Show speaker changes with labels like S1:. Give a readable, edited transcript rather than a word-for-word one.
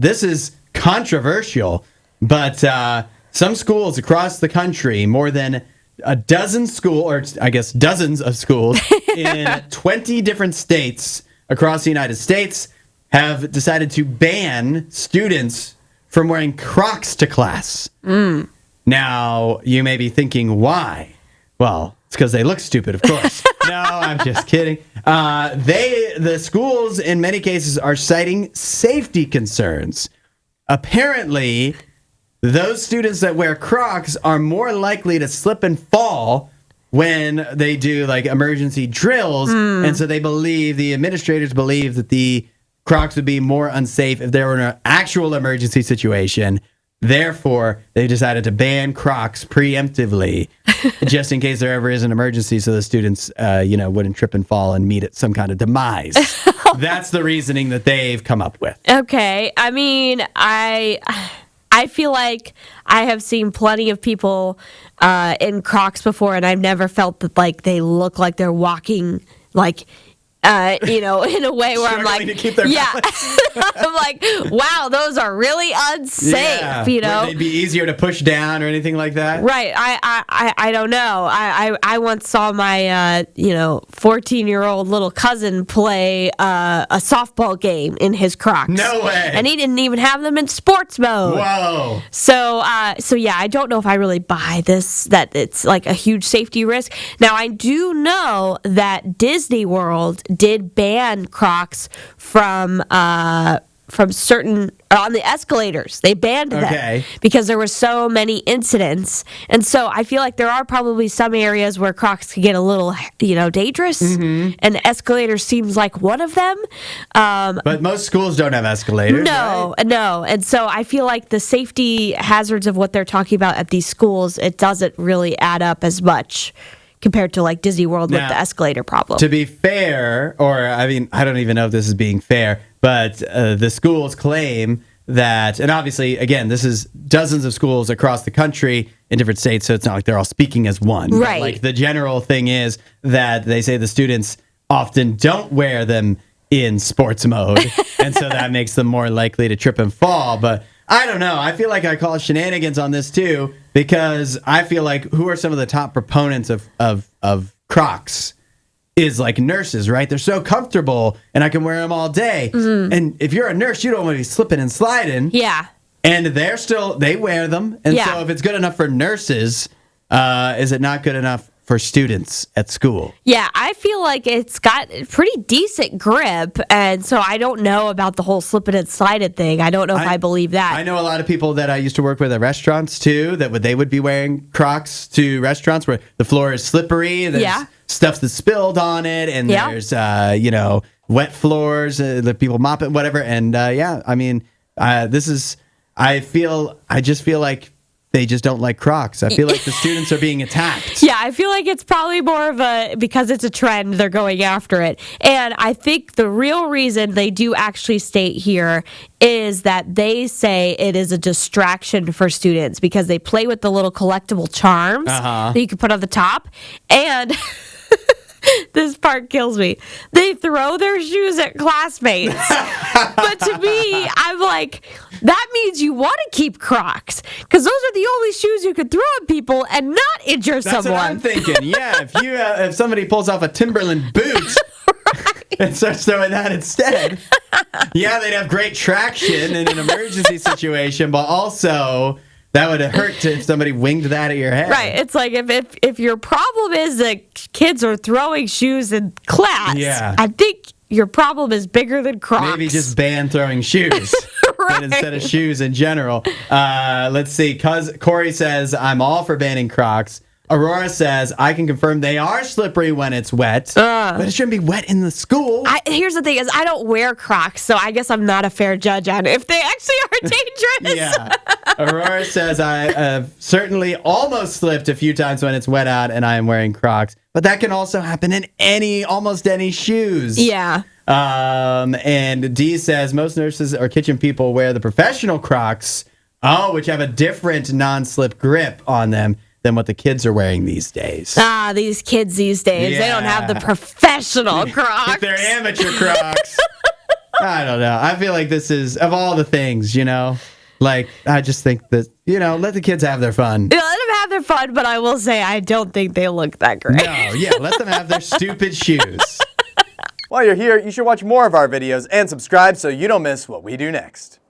S1: This is controversial, but some schools across the country, more than a dozen dozens of schools in 20 different states across the United States have decided to ban students from wearing Crocs to class. Now, you may be thinking, why? Well, it's because they look stupid, of course. No, I'm just kidding. The schools, in many cases, are citing safety concerns. Apparently, those students that wear Crocs are more likely to slip and fall when they do like emergency drills. And so the administrators believe that the Crocs would be more unsafe if there were an actual emergency situation. Therefore, they decided to ban Crocs preemptively, just in case there ever is an emergency, so the students, wouldn't trip and fall and meet at some kind of demise. That's the reasoning that they've come up with.
S2: Okay, I mean, I feel like I have seen plenty of people in Crocs before, and I've never felt that like they look like they're walking like. In a way where I'm like,
S1: to keep their balance.
S2: I'm like, wow, those are really unsafe.
S1: Yeah.
S2: Would
S1: they'd be easier to push down or anything like that.
S2: Right. I don't know. I once saw my 14-year-old little cousin play a softball game in his Crocs.
S1: No way.
S2: And he didn't even have them in sports mode.
S1: Whoa.
S2: So yeah, I don't know if I really buy this, that it's like a huge safety risk. Now, I do know that Disney World did ban Crocs from certain on the escalators. They banned them because there were so many incidents, and so I feel like there are probably some areas where Crocs can get a little dangerous, and escalators seems like one of them.
S1: But most schools don't have escalators.
S2: No,
S1: right?
S2: no, and so I feel like the safety hazards of what they're talking about at these schools, it doesn't really add up as much compared to like Disney World with the escalator problem.
S1: To be fair, I don't even know if this is being fair, but the schools claim that, and obviously, again, this is dozens of schools across the country in different states, so it's not like they're all speaking as one.
S2: Right.
S1: But, like, the general thing is that they say the students often don't wear them in sports mode, and so that makes them more likely to trip and fall. But I don't know. I feel like I call shenanigans on this too, because I feel like who are some of the top proponents of Crocs is like nurses, right? They're so comfortable and I can wear them all day. And if you're a nurse, you don't want to be slipping and sliding.
S2: Yeah.
S1: And they wear them. And so if it's good enough for nurses, is it not good enough for students at school?
S2: Yeah, I feel like it's got pretty decent grip, and so I don't know about the whole slipping and sliding thing. I don't know if I believe that.
S1: I know a lot of people that I used to work with at restaurants too, that they would be wearing Crocs to restaurants where the floor is slippery, and there's stuff that's spilled on it, and there's wet floors, the people mop it, whatever. And I just feel like they just don't like Crocs. I feel like the students are being attacked.
S2: Yeah, I feel like it's probably more of because it's a trend, they're going after it. And I think the real reason they do actually state here is that they say it is a distraction for students because they play with the little collectible charms that you can put on the top. And this part kills me. They throw their shoes at classmates. But to me, I'm like, that means you want to keep Crocs because those are the only shoes you could throw at people and not injure someone.
S1: That's what I'm thinking. Yeah, if somebody pulls off a Timberland boot and starts throwing that instead, they'd have great traction in an emergency situation, but also that would hurt if somebody winged that at your head.
S2: Right. It's like if your problem is that kids are throwing shoes in class, I think your problem is bigger than Crocs.
S1: Maybe just ban throwing shoes instead of shoes in general. Let's see. Corey says, I'm all for banning Crocs. Aurora says, I can confirm they are slippery when it's wet, but it shouldn't be wet in the school.
S2: Here's the thing is I don't wear Crocs, so I guess I'm not a fair judge on if they actually are dangerous.
S1: Aurora says, I have certainly almost slipped a few times when it's wet out and I am wearing Crocs, but that can also happen in almost any shoes.
S2: Yeah.
S1: And Dee says, most nurses or kitchen people wear the professional Crocs, which have a different non-slip grip on them than what the kids are wearing these days.
S2: These kids these days, they don't have the professional Crocs.
S1: They're amateur Crocs. I don't know. I feel like this is, of all the things, like, I just think that, let the kids have their fun.
S2: Yeah, let them have their fun, but I will say I don't think they look that great.
S1: No, yeah, let them have their stupid shoes.
S3: While you're here, you should watch more of our videos and subscribe so you don't miss what we do next.